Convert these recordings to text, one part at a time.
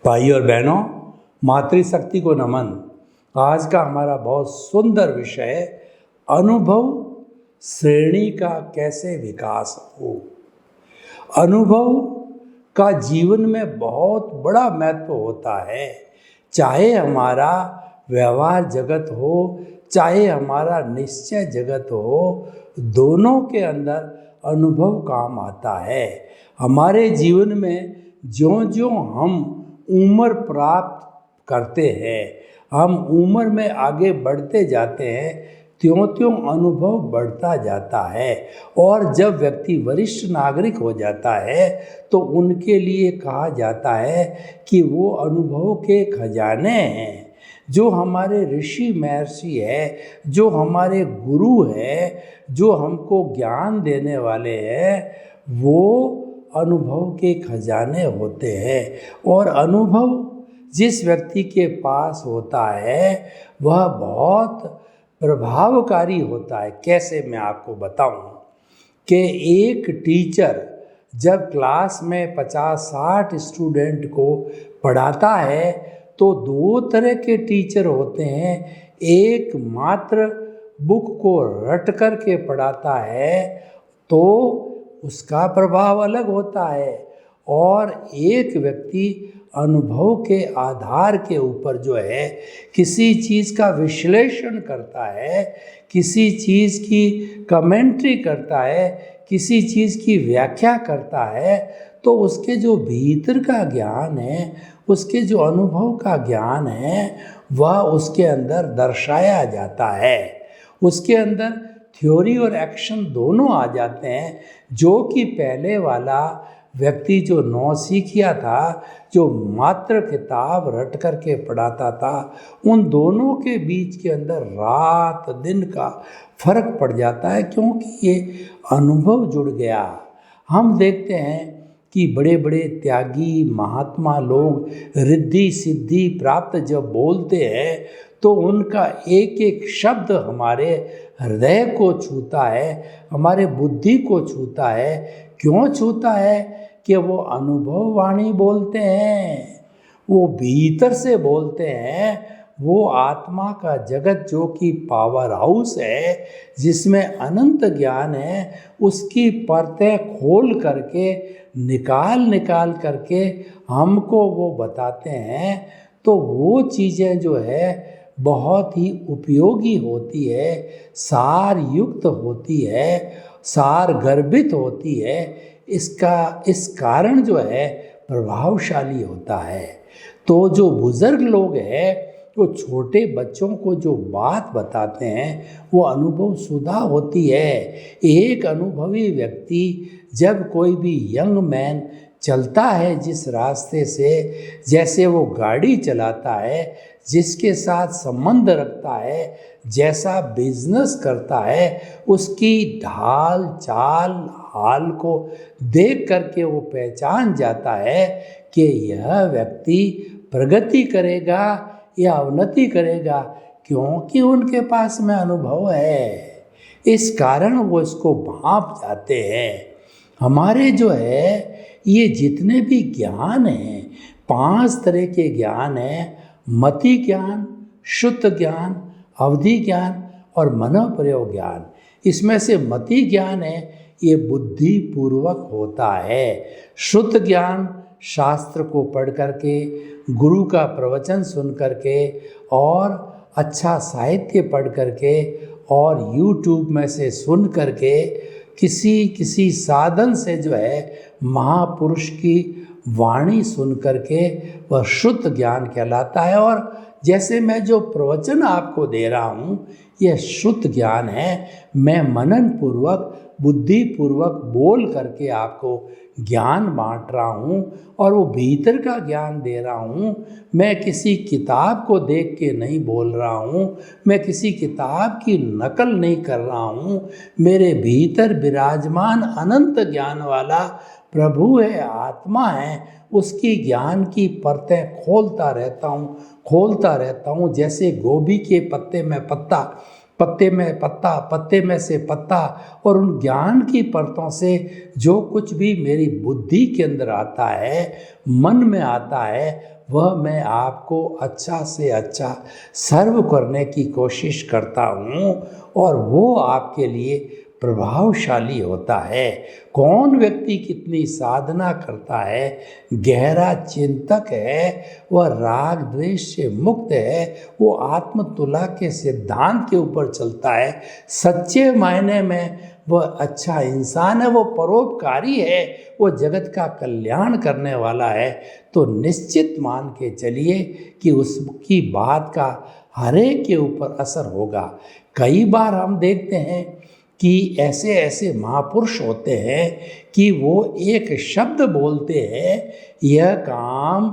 भाई और बहनों, मातृशक्ति को नमन। आज का हमारा बहुत सुंदर विषय है, अनुभव श्रेणी का कैसे विकास हो। अनुभव का जीवन में बहुत बड़ा महत्व होता है। चाहे हमारा व्यवहार जगत हो, चाहे हमारा निश्चय जगत हो, दोनों के अंदर अनुभव काम आता है। हमारे जीवन में ज्यों-ज्यों हम उम्र प्राप्त करते हैं, हम उम्र में आगे बढ़ते जाते हैं, त्यों-त्यों अनुभव बढ़ता जाता है। और जब व्यक्ति वरिष्ठ नागरिक हो जाता है तो उनके लिए कहा जाता है कि वो अनुभव के खजाने हैं। जो हमारे ऋषि महर्षि है, जो हमारे गुरु है, जो हमको ज्ञान देने वाले हैं, वो अनुभव के खजाने होते हैं। और अनुभव जिस व्यक्ति के पास होता है वह बहुत प्रभावकारी होता है। कैसे, मैं आपको बताऊं कि एक टीचर जब क्लास में 50-60 स्टूडेंट को पढ़ाता है तो दो तरह के टीचर होते हैं। एक मात्र बुक को रट कर के पढ़ाता है तो उसका प्रभाव अलग होता है, और एक व्यक्ति अनुभव के आधार के ऊपर जो है किसी चीज़ का विश्लेषण करता है, किसी चीज़ की कमेंट्री करता है, किसी चीज़ की व्याख्या करता है, तो उसके जो भीतर का ज्ञान है, उसके जो अनुभव का ज्ञान है, वह उसके अंदर दर्शाया जाता है। उसके अंदर थ्योरी और एक्शन दोनों आ जाते हैं। जो कि पहले वाला व्यक्ति जो नौसिखिया था, जो मात्र किताब रट कर के पढ़ाता था, उन दोनों के बीच के अंदर रात दिन का फर्क पड़ जाता है, क्योंकि ये अनुभव जुड़ गया। हम देखते हैं कि बड़े बड़े त्यागी महात्मा लोग रिद्धि सिद्धि प्राप्त जब बोलते हैं तो उनका एक एक शब्द हमारे हृदय को छूता है, हमारे बुद्धि को छूता है। क्यों छूता है? कि वो अनुभव वाणी बोलते हैं, वो भीतर से बोलते हैं। वो आत्मा का जगत जो कि पावर हाउस है, जिसमें अनंत ज्ञान है, उसकी परतें खोल करके निकाल करके हमको वो बताते हैं। तो वो चीज़ें जो है बहुत ही उपयोगी होती है, सार युक्त होती है, सार गर्भित होती है। इस कारण जो है प्रभावशाली होता है। तो जो बुज़ुर्ग लोग हैं वो छोटे बच्चों को जो बात बताते हैं वो अनुभव सुधा होती है। एक अनुभवी व्यक्ति जब कोई भी यंग मैन चलता है जिस रास्ते से, जैसे वो गाड़ी चलाता है, जिसके साथ संबंध रखता है, जैसा बिजनेस करता है, उसकी ढाल चाल हाल को देख करके वो पहचान जाता है कि यह व्यक्ति प्रगति करेगा या अवनति करेगा, क्योंकि उनके पास में अनुभव है। इस कारण वो इसको भांप जाते हैं। हमारे जो है ये जितने भी ज्ञान हैं, 5 तरह के ज्ञान हैं: मति ज्ञान, शुद्ध ज्ञान, अवधि ज्ञान और मनोप्रयोग ज्ञान। इसमें से मति ज्ञान है, ये बुद्धि पूर्वक होता है। शुद्ध ज्ञान शास्त्र को पढ़ करके, गुरु का प्रवचन सुन करके और अच्छा साहित्य पढ़ करके और YouTube में से सुन करके, किसी साधन से जो है महापुरुष की वाणी सुन करके, वह शुद्ध ज्ञान कहलाता है। और जैसे मैं जो प्रवचन आपको दे रहा हूँ, यह शुद्ध ज्ञान है। मैं मनन पूर्वक बुद्धि पूर्वक बोल करके आपको ज्ञान बांट रहा हूँ और वो भीतर का ज्ञान दे रहा हूँ। मैं किसी किताब को देख के नहीं बोल रहा हूँ, मैं किसी किताब की नकल नहीं कर रहा हूँ। मेरे भीतर विराजमान अनंत ज्ञान वाला प्रभु है, आत्मा है, उसकी ज्ञान की परतें खोलता रहता हूँ। जैसे गोभी के पत्ते में पत्ता पत्ते में पत्ता, पत्ते में से पत्ता, और उन ज्ञान की परतों से जो कुछ भी मेरी बुद्धि के अंदर आता है, मन में आता है, वह मैं आपको अच्छा से अच्छा सर्व करने की कोशिश करता हूँ, और वो आपके लिए प्रभावशाली होता है। कौन व्यक्ति कितनी साधना करता है, गहरा चिंतक है, वह राग द्वेष से मुक्त है, वो आत्म तुला के सिद्धांत के ऊपर चलता है, सच्चे मायने में वह अच्छा इंसान है, वो परोपकारी है, वो जगत का कल्याण करने वाला है, तो निश्चित मान के चलिए कि उसकी बात का हर एक के ऊपर असर होगा। कई बार हम देखते हैं कि ऐसे ऐसे महापुरुष होते हैं कि वो एक शब्द बोलते हैं, यह काम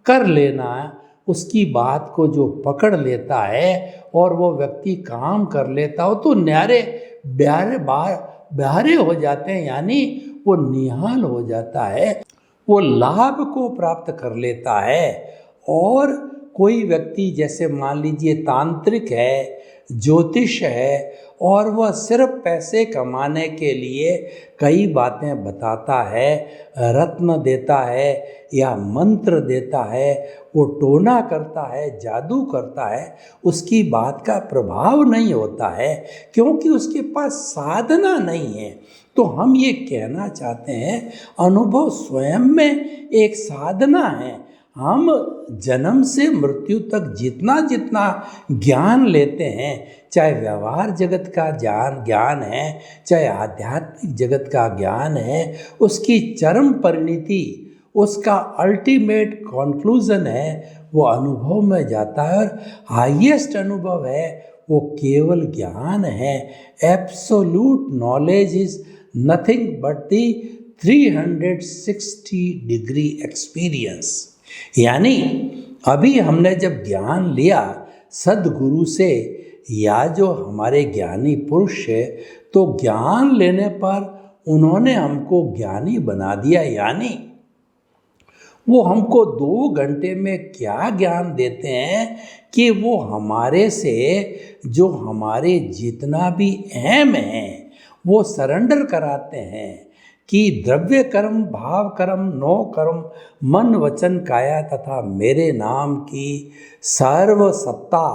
कर लेना, उसकी बात को जो पकड़ लेता है और वो व्यक्ति काम कर लेता हो तो न्यारे ब्यारे हो जाते हैं, यानी वो निहाल हो जाता है, वो लाभ को प्राप्त कर लेता है। और कोई व्यक्ति जैसे मान लीजिए तांत्रिक है, ज्योतिष है, और वह सिर्फ पैसे कमाने के लिए कई बातें बताता है, रत्न देता है या मंत्र देता है, वो टोना करता है, जादू करता है, उसकी बात का प्रभाव नहीं होता है क्योंकि उसके पास साधना नहीं है। तो हम ये कहना चाहते हैं, अनुभव स्वयं में एक साधना है। हम जन्म से मृत्यु तक जितना जितना ज्ञान लेते हैं, चाहे व्यवहार जगत का ज्ञान है, चाहे आध्यात्मिक जगत का ज्ञान है, उसकी चरम परिणति, उसका अल्टीमेट कॉन्क्लूजन है, वो अनुभव में जाता है। और हाईएस्ट अनुभव है वो केवल ज्ञान है। Absolute knowledge is nothing but the 360 degree experience. यानी अभी हमने जब ज्ञान लिया सदगुरु से या जो हमारे ज्ञानी पुरुष है, तो ज्ञान लेने पर उन्होंने हमको ज्ञानी बना दिया, यानी वो हमको 2 घंटे में क्या ज्ञान देते हैं कि वो हमारे से जो हमारे जितना भी अहम है वो सरेंडर कराते हैं कि द्रव्य कर्म, भाव कर्म, नो कर्म, मन वचन काया तथा मेरे नाम की सर्व सत्ता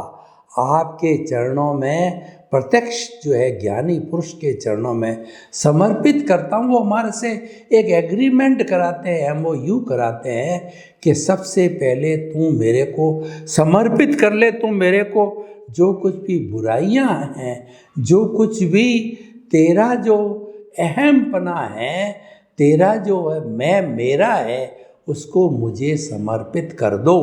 आपके चरणों में प्रत्यक्ष जो है ज्ञानी पुरुष के चरणों में समर्पित करता हूँ। वो हमारे से एक एग्रीमेंट कराते हैं, MOU कराते हैं कि सबसे पहले तू मेरे को समर्पित कर ले, तू मेरे को जो कुछ भी बुराइयां हैं, जो कुछ भी तेरा जो अहमपना है, तेरा जो है मैं मेरा है, उसको मुझे समर्पित कर दो।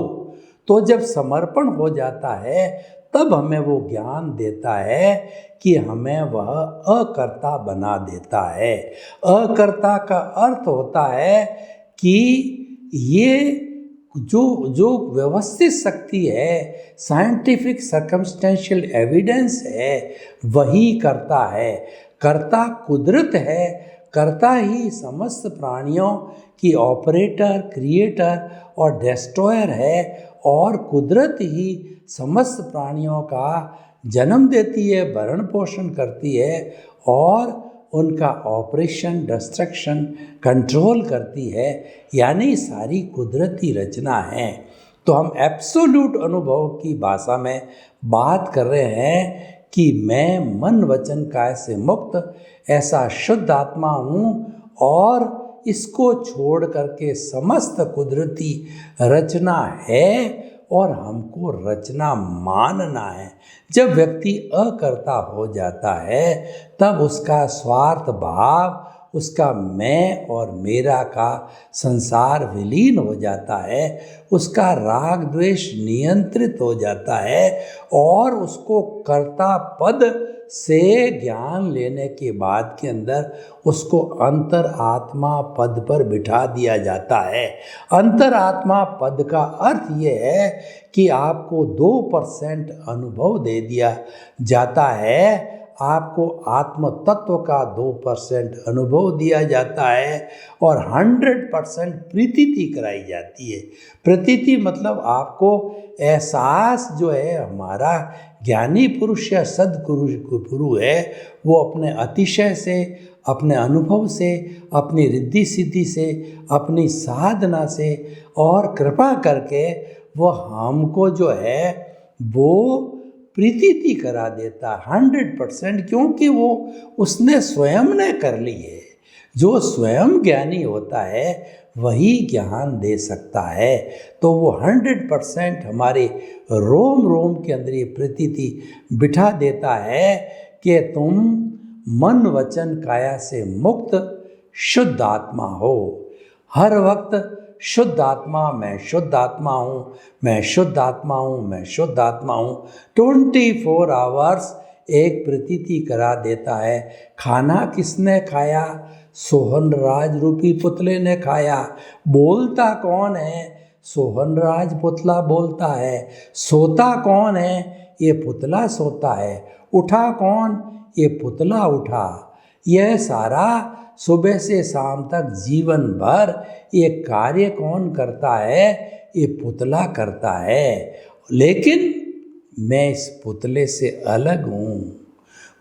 तो जब समर्पण हो जाता है तब हमें वो ज्ञान देता है कि हमें वह अकर्ता बना देता है। अकर्ता का अर्थ होता है कि ये जो व्यवस्थित शक्ति है, साइंटिफिक सर्कमस्टेंशियल एविडेंस है, वही करता है। कर्ता कुदरत है, कर्ता ही समस्त प्राणियों की ऑपरेटर, क्रिएटर और डिस्ट्रॉयर है, और कुदरत ही समस्त प्राणियों का जन्म देती है, भरण पोषण करती है और उनका ऑपरेशन, डिस्ट्रक्शन, कंट्रोल करती है, यानी सारी कुदरती रचना है। तो हम एब्सोल्यूट अनुभव की भाषा में बात कर रहे हैं कि मैं मन वचन काया से मुक्त ऐसा शुद्ध आत्मा हूँ, और इसको छोड़ करके समस्त कुदरती रचना है और हमको रचना मानना है। जब व्यक्ति अकर्ता हो जाता है तब उसका स्वार्थ भाव, उसका मैं और मेरा का संसार विलीन हो जाता है, उसका राग द्वेष नियंत्रित हो जाता है, और उसको कर्ता पद से ज्ञान लेने के बाद के अंदर उसको अंतर आत्मा पद पर बिठा दिया जाता है। अंतर आत्मा पद का अर्थ ये है कि आपको 2% अनुभव दे दिया जाता है। आपको आत्म तत्व का 2% अनुभव दिया जाता है और 100% प्रतीति कराई जाती है। प्रतीति मतलब आपको एहसास जो है हमारा ज्ञानी पुरुष या सद्गुरु है वो अपने अतिशय से, अपने अनुभव से, अपनी रिद्धि सिद्धि से, अपनी साधना से और कृपा करके वो हमको जो है वो प्रतीति करा देता 100%, क्योंकि वो उसने स्वयं ने कर ली है। जो स्वयं ज्ञानी होता है वही ज्ञान दे सकता है। तो वो 100% हमारे रोम रोम के अंदर ये प्रतीति बिठा देता है कि तुम मन वचन काया से मुक्त शुद्ध आत्मा हो। हर वक्त शुद्ध आत्मा, मैं शुद्ध आत्मा हूँ, मैं शुद्ध आत्मा हूँ, मैं शुद्ध आत्मा हूँ 24 आवर्स एक प्रतीति करा देता है। खाना किसने खाया? सोहनराज रूपी पुतले ने खाया। बोलता कौन है? सोहनराज पुतला बोलता है। सोता कौन है? ये पुतला सोता है। उठा कौन? ये पुतला उठा। यह सारा सुबह से शाम तक जीवन भर ये कार्य कौन करता है? ये पुतला करता है। लेकिन मैं इस पुतले से अलग हूँ।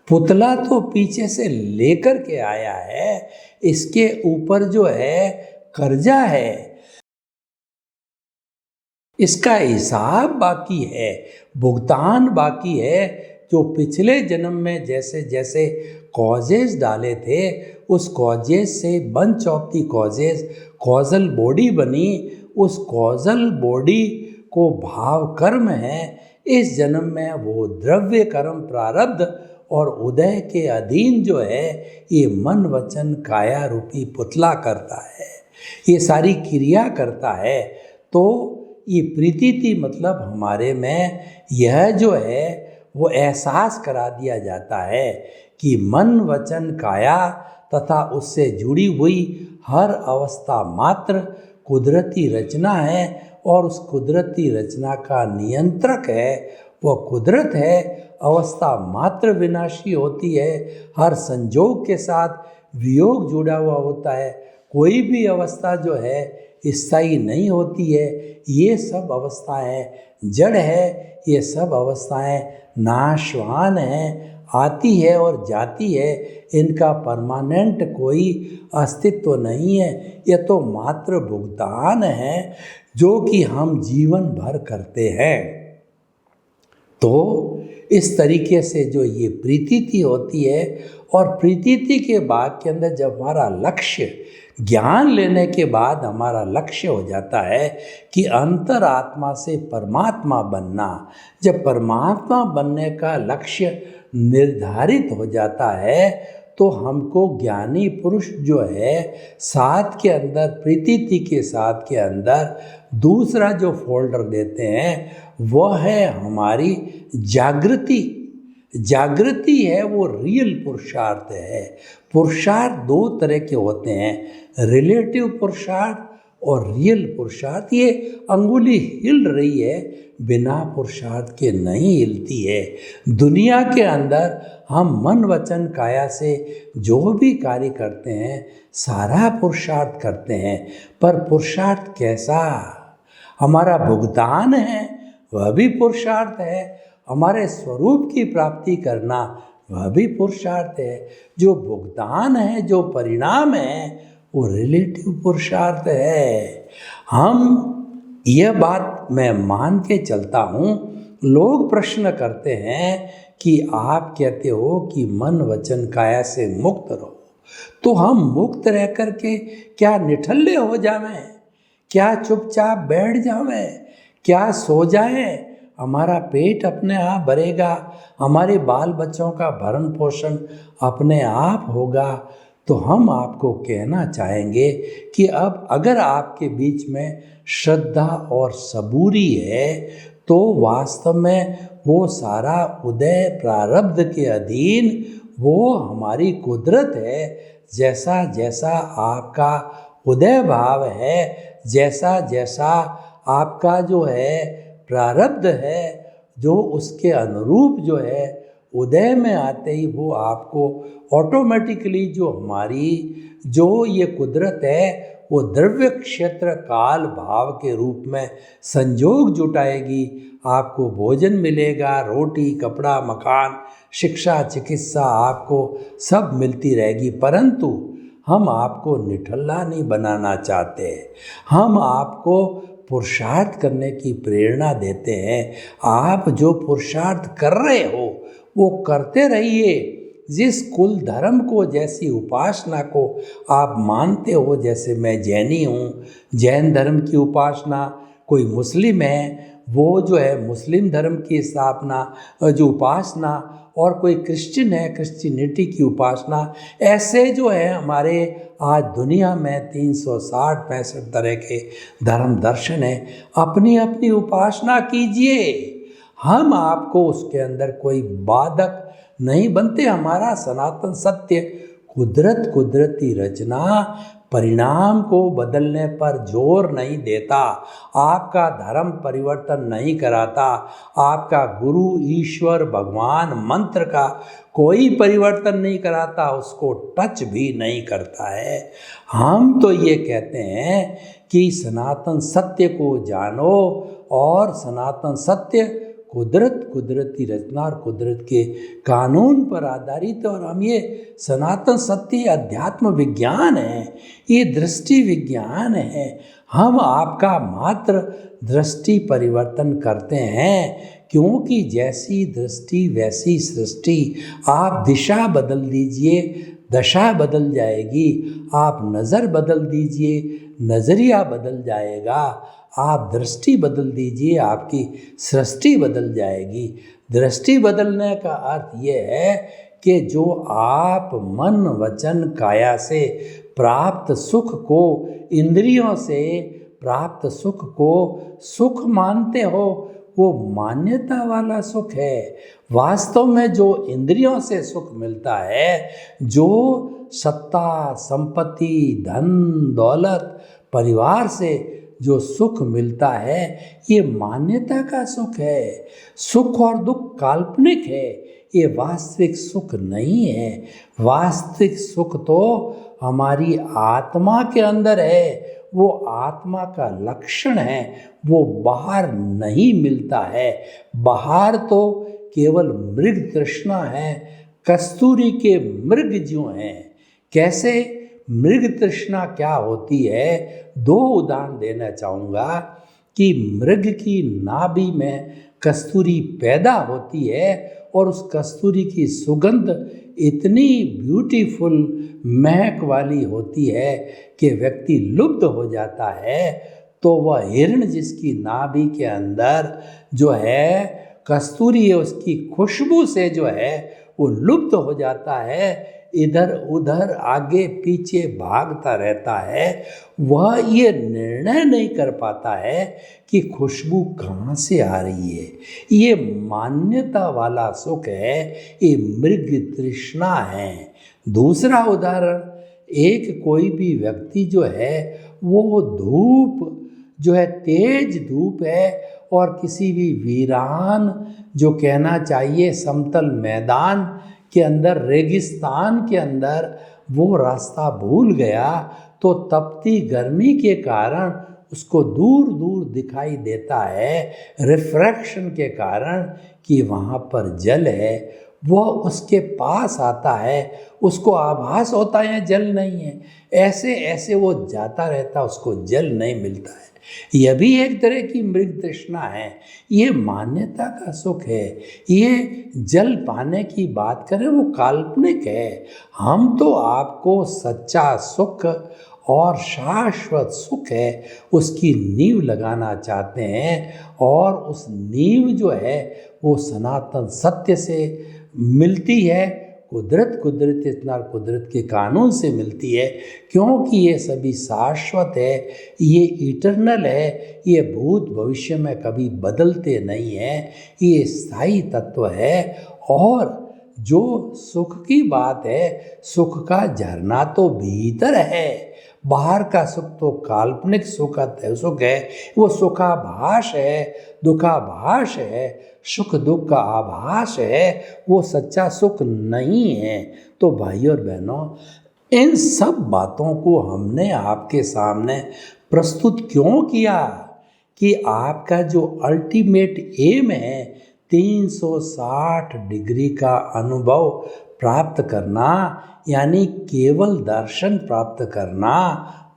पुतला तो पीछे से लेकर के आया है, इसके ऊपर जो है कर्जा है, इसका हिसाब बाकी है, भुगतान बाकी है। जो पिछले जन्म में जैसे जैसे कॉजेज डाले थे उस कॉजेज से bunch of the causes causal body बनी। उस कॉजल बॉडी को भाव कर्म है। इस जन्म में वो द्रव्य कर्म प्रारब्ध और उदय के अधीन जो है ये मन वचन काया रूपी पुतला करता है, ये सारी क्रिया करता है। तो ये प्रतीति मतलब हमारे में यह जो है वो एहसास करा दिया जाता है कि मन वचन काया तथा उससे जुड़ी हुई हर अवस्था मात्र कुदरती रचना है और उस कुदरती रचना का नियंत्रक है वह कुदरत है। अवस्था मात्र विनाशी होती है, हर संजोग के साथ वियोग जुड़ा हुआ होता है। कोई भी अवस्था जो है स्थायी नहीं होती है। ये सब अवस्थाएं जड़ है, ये सब अवस्थाएं नाशवान हैं, आती है और जाती है। इनका परमानेंट कोई अस्तित्व नहीं है। यह तो मात्र भुगतान है जो कि हम जीवन भर करते हैं। तो इस तरीके से जो ये प्रतीति होती है और प्रतीति के बाद के अंदर जब हमारा लक्ष्य ज्ञान लेने के बाद हमारा लक्ष्य हो जाता है कि अंतरात्मा से परमात्मा बनना। जब परमात्मा बनने का लक्ष्य निर्धारित हो जाता है तो हमको ज्ञानी पुरुष जो है साथ के अंदर प्रतीति के साथ के अंदर दूसरा जो फोल्डर देते हैं वह है हमारी जागृति। जागृति है वो रियल पुरुषार्थ है। पुरुषार्थ दो तरह के होते हैं, रिलेटिव पुरुषार्थ और रियल पुरुषार्थ। ये अंगुली हिल रही है, बिना पुरुषार्थ के नहीं हिलती है। दुनिया के अंदर हम मन वचन काया से जो भी कार्य करते हैं सारा पुरुषार्थ करते हैं, पर पुरुषार्थ कैसा? हमारा भुगतान है वह भी पुरुषार्थ है, हमारे स्वरूप की प्राप्ति करना वह भी पुरुषार्थ है। जो भुगतान है, जो परिणाम है वो रिलेटिव पुरुषार्थ है। हम यह बात मैं मान के चलता हूँ। लोग प्रश्न करते हैं कि आप कहते हो कि मन वचन काया से मुक्त रहो, तो हम मुक्त रह कर के क्या निठल्ले हो जावें? क्या चुपचाप बैठ जावें? क्या सो जाएं? हमारा पेट अपने आप भरेगा, हमारे बाल बच्चों का भरण पोषण अपने आप होगा? तो हम आपको कहना चाहेंगे कि अब अगर आपके बीच में श्रद्धा और सबूरी है तो वास्तव में वो सारा उदय प्रारब्ध के अधीन वो हमारी कुदरत है। जैसा जैसा आपका उदय भाव है, जैसा जैसा आपका जो है प्रारब्ध है, जो उसके अनुरूप जो है उदय में आते ही वो आपको ऑटोमेटिकली जो ये कुदरत है वो द्रव्य क्षेत्र काल भाव के रूप में संजोग जुटाएगी। आपको भोजन मिलेगा, रोटी, कपड़ा, मकान, शिक्षा, चिकित्सा आपको सब मिलती रहेगी। परंतु हम आपको निठल्ला नहीं बनाना चाहते, हम आपको पुरुषार्थ करने की प्रेरणा देते हैं। आप जो पुरुषार्थ कर रहे हो वो करते रहिए। जिस कुल धर्म को, जैसी उपासना को आप मानते हो, जैसे मैं जैनी हूँ, जैन धर्म की उपासना, कोई मुस्लिम है वो जो है मुस्लिम धर्म की स्थापना जो उपासना, और कोई क्रिश्चियन है क्रिश्चियनिटी की उपासना, ऐसे जो है हमारे आज दुनिया में 365 तरह के धर्म दर्शन हैं। अपनी अपनी उपासना कीजिए, हम आपको उसके अंदर कोई बाधक नहीं बनते। हमारा सनातन सत्य कुदरती रचना परिणाम को बदलने पर जोर नहीं देता, आपका धर्म परिवर्तन नहीं कराता, आपका गुरु, ईश्वर, भगवान, मंत्र का कोई परिवर्तन नहीं कराता, उसको टच भी नहीं करता है। हम तो ये कहते हैं कि सनातन सत्य को जानो, और सनातन सत्य कुदरती रचना और कुदरत के कानून पर आधारित। और हम ये सनातन सत्य अध्यात्म विज्ञान है, ये दृष्टि विज्ञान है। हम आपका मात्र दृष्टि परिवर्तन करते हैं, क्योंकि जैसी दृष्टि वैसी सृष्टि। आप दिशा बदल दीजिए, दशा बदल जाएगी। आप नज़र बदल दीजिए, नज़रिया बदल जाएगा। आप दृष्टि बदल दीजिए, आपकी सृष्टि बदल जाएगी। दृष्टि बदलने का अर्थ ये है कि जो आप मन, वचन, काया से प्राप्त सुख को, इंद्रियों से प्राप्त सुख को सुख मानते हो, वो मान्यता वाला सुख है। वास्तव में जो इंद्रियों से सुख मिलता है, जो सत्ता, संपत्ति, धन, दौलत, परिवार से जो सुख मिलता है, ये मान्यता का सुख है। सुख और दुख काल्पनिक है, ये वास्तविक सुख नहीं है। वास्तविक सुख तो हमारी आत्मा के अंदर है, वो आत्मा का लक्षण है, वो बाहर नहीं मिलता है। बाहर तो केवल मृग तृष्णा है, कस्तूरी के मृग जो हैं। कैसे मृग तृष्णा क्या होती है, दो उदाहरण देना चाहूँगा कि मृग की नाभि में कस्तूरी पैदा होती है, और उस कस्तूरी की सुगंध इतनी ब्यूटीफुल महक वाली होती है कि व्यक्ति लुब्ध हो जाता है। तो वह हिरण जिसकी नाभि के अंदर जो है कस्तूरी है, उसकी खुशबू से जो है वो लुब्ध हो जाता है, इधर उधर आगे पीछे भागता रहता है। वह ये निर्णय नहीं कर पाता है कि खुशबू कहाँ से आ रही है। ये मान्यता वाला सुख है, ये मृग तृष्णा है। दूसरा उदाहरण, एक कोई भी व्यक्ति जो है वो धूप जो है, तेज धूप है, और किसी भी वीरान, जो कहना चाहिए समतल मैदान के अंदर, रेगिस्तान के अंदर वो रास्ता भूल गया, तो तपती गर्मी के कारण उसको दूर दूर दिखाई देता है, रिफ्रैक्शन के कारण, कि वहाँ पर जल है। वह उसके पास आता है, उसको आभास होता है जल नहीं है, ऐसे ऐसे वो जाता रहता, उसको जल नहीं मिलता है। यह भी एक तरह की मृग तृष्णा है, ये मान्यता का सुख है। ये जल पाने की बात करें वो काल्पनिक है। हम तो आपको सच्चा सुख और शाश्वत सुख है उसकी नींव लगाना चाहते हैं, और उस नींव जो है वो सनातन सत्य से मिलती है, कुदरत इतना कुदरत के कानून से मिलती है, क्योंकि ये सभी शाश्वत है, ये इटर्नल है, ये भूत भविष्य में कभी बदलते नहीं हैं, ये स्थायी तत्व है। और जो सुख की बात है, सुख का झरना तो भीतर है, बाहर का सुख तो काल्पनिक सुख है, वो सुखाभास है, दुखाभास है, सुख दुख का आभास है, वो सच्चा सुख नहीं है। तो भाई और बहनों, इन सब बातों को हमने आपके सामने प्रस्तुत क्यों किया कि आपका जो अल्टीमेट एम है 360 डिग्री का अनुभव प्राप्त करना, यानी केवल दर्शन प्राप्त करना,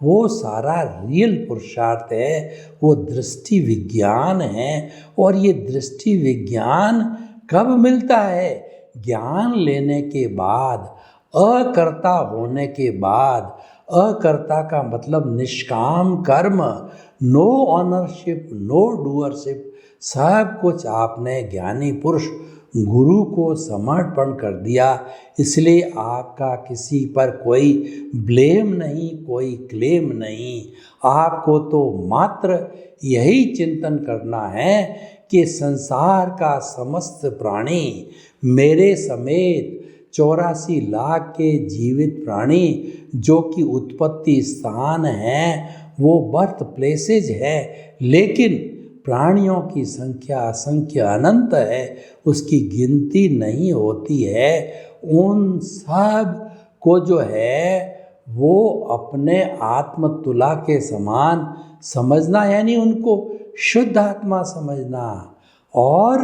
वो सारा रियल पुरुषार्थ है, वो दृष्टि विज्ञान है। और ये दृष्टि विज्ञान कब मिलता है? ज्ञान लेने के बाद, अकर्ता होने के बाद। अकर्ता का मतलब निष्काम कर्म, नो ऑनरशिप, नो डूअरशिप, सब कुछ आपने ज्ञानी पुरुष गुरु को समर्पण कर दिया। इसलिए आपका किसी पर कोई ब्लेम नहीं, कोई क्लेम नहीं। आपको तो मात्र यही चिंतन करना है कि संसार का समस्त प्राणी, मेरे समेत 84 लाख के जीवित प्राणी जो कि उत्पत्ति स्थान है, वो बर्थ प्लेसेज है, लेकिन प्राणियों की संख्या असंख्य अनंत है, उसकी गिनती नहीं होती है। उन सब को जो है वो अपने आत्मतुला के समान समझना, यानी उनको शुद्ध आत्मा समझना, और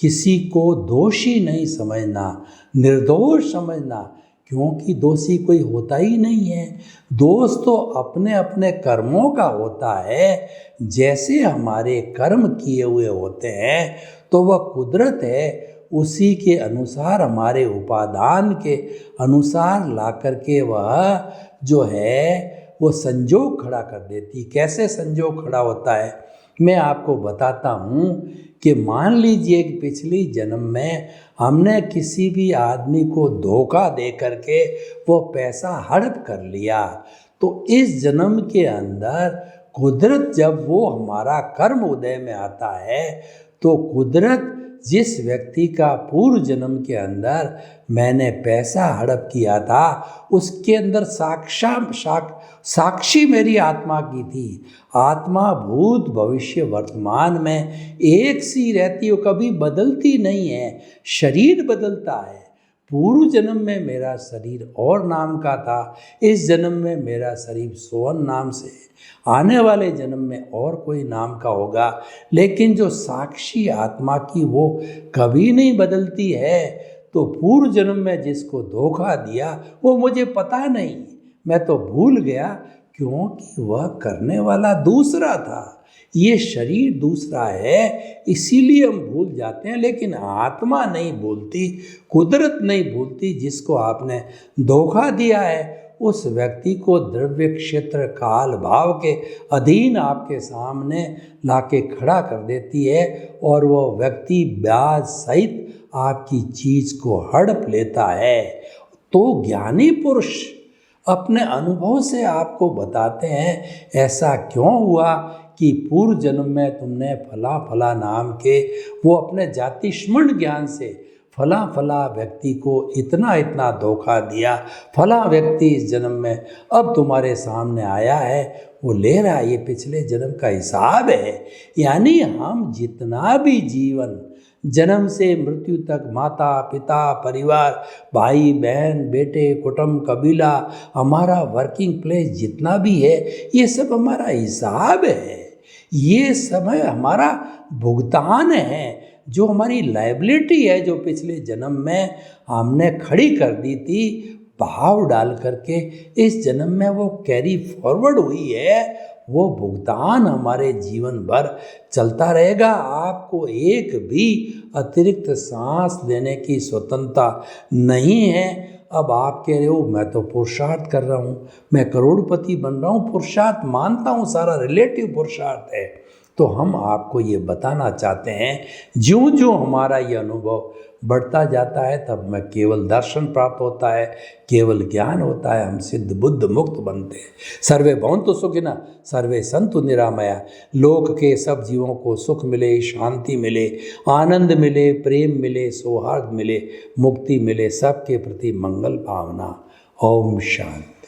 किसी को दोषी नहीं समझना, निर्दोष समझना, क्योंकि दोषी कोई होता ही नहीं है। दोष तो अपने अपने कर्मों का होता है। जैसे हमारे कर्म किए हुए होते हैं तो वह कुदरत है, उसी के अनुसार, हमारे उपादान के अनुसार ला करके वह जो है वो संजोग खड़ा कर देती। कैसे संजोग खड़ा होता है मैं आपको बताता हूँ कि मान लीजिए कि पिछली जन्म में हमने किसी भी आदमी को धोखा दे करके वो पैसा हड़प कर लिया, तो इस जन्म के अंदर कुदरत, जब वो हमारा कर्म उदय में आता है, तो कुदरत जिस व्यक्ति का पूर्व जन्म के अंदर मैंने पैसा हड़प किया था, उसके अंदर साक्षी मेरी आत्मा की थी। आत्मा भूत भविष्य वर्तमान में एक सी रहती है, कभी बदलती नहीं है। शरीर बदलता है। पूर्व जन्म में मेरा शरीर और नाम का था, इस जन्म में मेरा शरीर सोहन नाम से, आने वाले जन्म में और कोई नाम का होगा, लेकिन जो साक्षी आत्मा की वो कभी नहीं बदलती है। तो पूर्व जन्म में जिसको धोखा दिया वो मुझे पता नहीं, मैं तो भूल गया, क्योंकि वह करने वाला दूसरा था, ये शरीर दूसरा है, इसीलिए हम भूल जाते हैं। लेकिन आत्मा नहीं भूलती, कुदरत नहीं भूलती। जिसको आपने धोखा दिया है उस व्यक्ति को द्रव्य क्षेत्र काल भाव के अधीन आपके सामने लाके खड़ा कर देती है, और वो व्यक्ति ब्याज सहित आपकी चीज को हड़प लेता है। तो ज्ञानी पुरुष अपने अनुभव से आपको बताते हैं ऐसा क्यों हुआ कि पूर्व जन्म में तुमने फला फला नाम के वो अपने जाति स्मरण ज्ञान से फला फला व्यक्ति को इतना इतना धोखा दिया, फला व्यक्ति इस जन्म में अब तुम्हारे सामने आया है, वो ले रहा है, ये पिछले जन्म का हिसाब है। यानी हम जितना भी जीवन जन्म से मृत्यु तक माता पिता परिवार भाई बहन बेटे कुटुंब कबीला हमारा वर्किंग प्लेस जितना भी है, ये सब हमारा हिसाब है, ये समय हमारा भुगतान है, जो हमारी लायबिलिटी है, जो पिछले जन्म में हमने खड़ी कर दी थी भाव डाल करके, इस जन्म में वो कैरी फॉरवर्ड हुई है, वो भुगतान हमारे जीवन भर चलता रहेगा। आपको एक भी अतिरिक्त सांस लेने की स्वतंत्रता नहीं है। अब आप कह रहे हो मैं तो पुरुषार्थ कर रहा हूँ, मैं करोड़पति बन रहा हूँ, पुरुषार्थ मानता हूँ, सारा रिलेटिव पुरुषार्थ है। तो हम आपको ये बताना चाहते हैं, ज्यों ज्यों हमारा ये अनुभव बढ़ता जाता है तब में केवल दर्शन प्राप्त होता है, केवल ज्ञान होता है, हम सिद्ध बुद्ध मुक्त बनते हैं। सर्वे भवन्तु सुखिनः, सर्वे सन्तु निरामया। लोक के सब जीवों को सुख मिले, शांति मिले, आनंद मिले, प्रेम मिले, सौहार्द मिले, मुक्ति मिले, सबके प्रति मंगल भावना। ओम शांति।